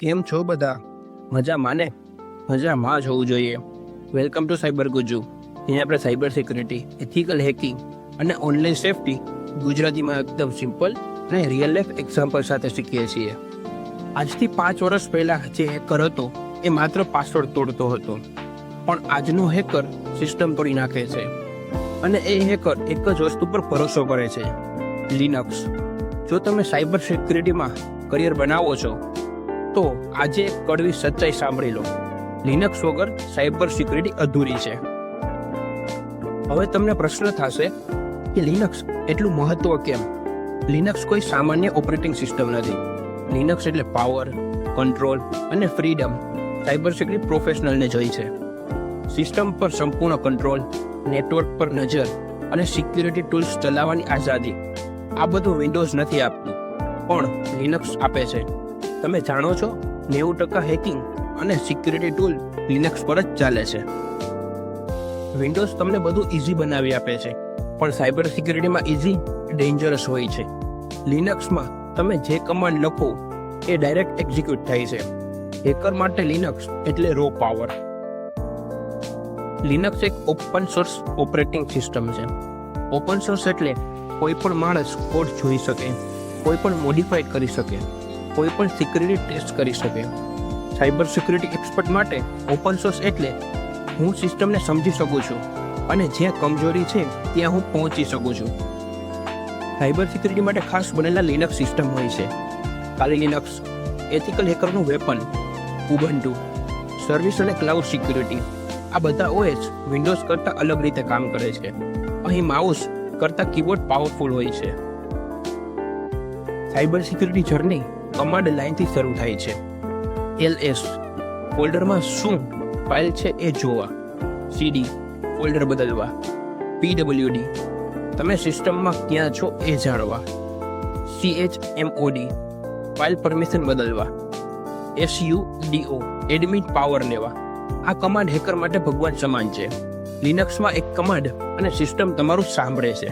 કેમ છો બધા? મજામાં ને? મજામાં જ હોવું જોઈએ. Welcome to cyber Gujju. અહીંયા આપણે સાયબર સિક્યુરિટી, એથિકલ હેકિંગ અને ઓનલાઈન સેફટી ગુજરાતીમાં એકદમ સિમ્પલ અને રિયલ લાઈફ એક્ઝામ્પલ સાથે શીખીએ છીએ. આજથી 5 વર્ષ પહેલા જે હેકર હતો એ માત્ર પાસવર્ડ તોડતો હતો, પણ આજનો હેકર સિસ્ટમ તોડી નાખે છે. અને એ હેકર એક જ વસ્તુ પર ભરોસો કરે છે, લિનક્સ. જો તમે સાયબર સિક્યુરિટીમાં કરિયર બનાવો છો તો આજે એક કડવી સચ્ચાઈ સાંભળી લો. લિનક્સ વગર સાયબર સિક્યુરિટી અધૂરી છે. હવે તમને પ્રશ્ન થશે કે લિનક્સ એટલું મહત્વ કેમ? લિનક્સ કોઈ સામાન્ય ઓપરેટિંગ સિસ્ટમ નથી. લિનક્સ એટલે પાવર, કંટ્રોલ અને ફ્રીડમ સાયબર સિક્યુરિટી પ્રોફેશનલને જોઈ છે. સિસ્ટમ પર સંપૂર્ણ કંટ્રોલ, નેટવર્ક પર નજર અને સિક્યુરિટી ટૂલ્સ ચલાવવાની આઝાદી. આ બધું વિન્ડોઝ નથી આપતું, પણ લિનક્સ આપે છે. તમે જાણો છો 90% હેકિંગ અને સિક્યુરિટી ટૂલ લિનક્સ પર જ ચાલે છે. વિન્ડોઝ તમને બધું ઇઝી બનાવી આપે છે, પણ સાયબર સિક્યુરિટીમાં ઇઝી ડેન્જરસ હોય છે. લિનક્સમાં તમે જે કમાન્ડ લખો એ ડાયરેક્ટ એક્ઝિક્યુટ થાય છે. હેકર માટે લિનક્સ એટલે રો પાવર. લિનક્સ એક ઓપન સોર્સ ઓપરેટિંગ સિસ્ટમ છે. ઓપન સોર્સ એટલે કોઈ પણ માણસ કોડ જોઈ શકે, કોઈ પણ મોડિફાઈ કરી શકે, કોઈ પણ સિક્યુરિટી ટેસ્ટ કરી શકે. સાયબર સિક્યુરિટી એક્સપર્ટ માટે ઓપન સોર્સ એટલે હું સિસ્ટમને સમજી શકું છું અને જ્યાં કમજોરી છે ત્યાં હું પહોંચી શકું છું. સાયબર સિક્યુરિટી માટે ખાસ બનેલા લિનક્સ સિસ્ટમ હોય છે. કાલી લિનક્સ, એથિકલ હેકરનું વેપન, ઉબુન્ટુ, સર્વિસ અને ક્લાઉડ સિક્યુરિટી. આ બધા OS વિન્ડોઝ કરતાં અલગ રીતે કામ કરે છે. અહીં માઉસ કરતાં કીબોર્ડ પાવરફુલ હોય છે. સાયબર સિક્યુરિટી જર્ની કમાન્ડ લાઇનથી શરૂ થાય છે. LS ફોલ્ડરમાં શું ફાઇલ છે એ જોવા. CD ફોલ્ડર બદલવા. PWD તમે સિસ્ટમમાં ક્યાં છો એ જાણવા. CHMOD ફાઇલ પરમિશન બદલવા. SUDO એડમિન પાવર લેવા. આ કમાન્ડ હેકર માટે ભગવાન સમાન છે. લિનક્સમાં એક કમાન્ડ અને સિસ્ટમ તમારું સાંભળે છે.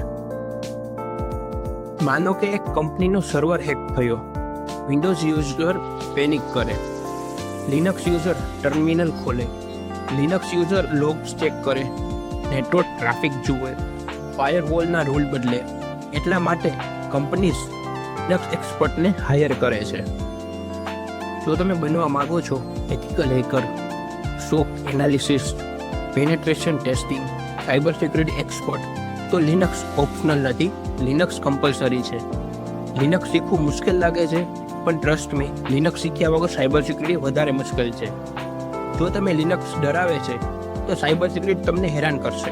માનો કે એક કંપનીનો સર્વર હેક થયો. વિન્ડોઝ યુઝર પેનિક કરે. લિનક્સ યુઝર ટર્મિનલ ખોલે. લિનક્સ યુઝર લોગ્સ ચેક કરે, નેટવર્ક ટ્રાફિક જુએ, ફાયરવોલના રૂલ બદલે. એટલા માટે કંપનીઝ લિનક્સ એક્સપર્ટને હાયર કરે છે. જો તમે બનવા માંગો છો ethical hacker, SOC analysis, penetration testing, cyber security expert, તો લિનક્સ ઓપ્શનલ નથી, લિનક્સ કમ્પલસરી છે. લિનક્સ શીખવું મુશ્કેલ લાગે છે, પણ ટ્રસ્ટ મી, લિનક્સ શીખ્યા વગર સાયબર સિક્યુરિટી વધારે મુશ્કેલ છે. જો તમે લિનક્સ ડરાવે છે તો સાયબર સિક્યુરિટી તમને હેરાન કરશે,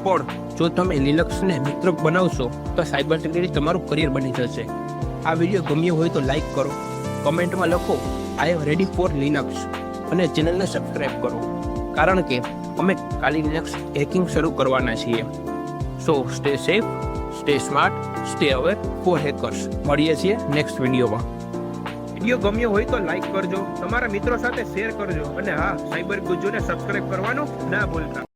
પણ જો તમે લિનક્સને મિત્ર બનાવશો તો સાયબર સિક્યુરિટી તમારું કરિયર બની જશે. આ વિડીયો ગમ્યો હોય તો લાઈક કરો, કમેન્ટમાં લખો આઈ એમ રેડી ફોર લિનક્સ અને ચેનલને સબસ્ક્રાઇબ કરો, કારણ કે અમે કાલી લિનક્સ હેકિંગ શરૂ કરવાના છીએ. So stay safe, stay smart, stay aware for hackers. મળીએ છીએ નેક્સ્ટ વિડીયોમાં. વિડીયો ગમ્યો હોય તો લાઈક કરજો, તમારા મિત્રો સાથે શેર કરજો અને હા, સાયબર ગુજ્જુને સબસ્ક્રાઇબ કરવાનું ના ભૂલતા.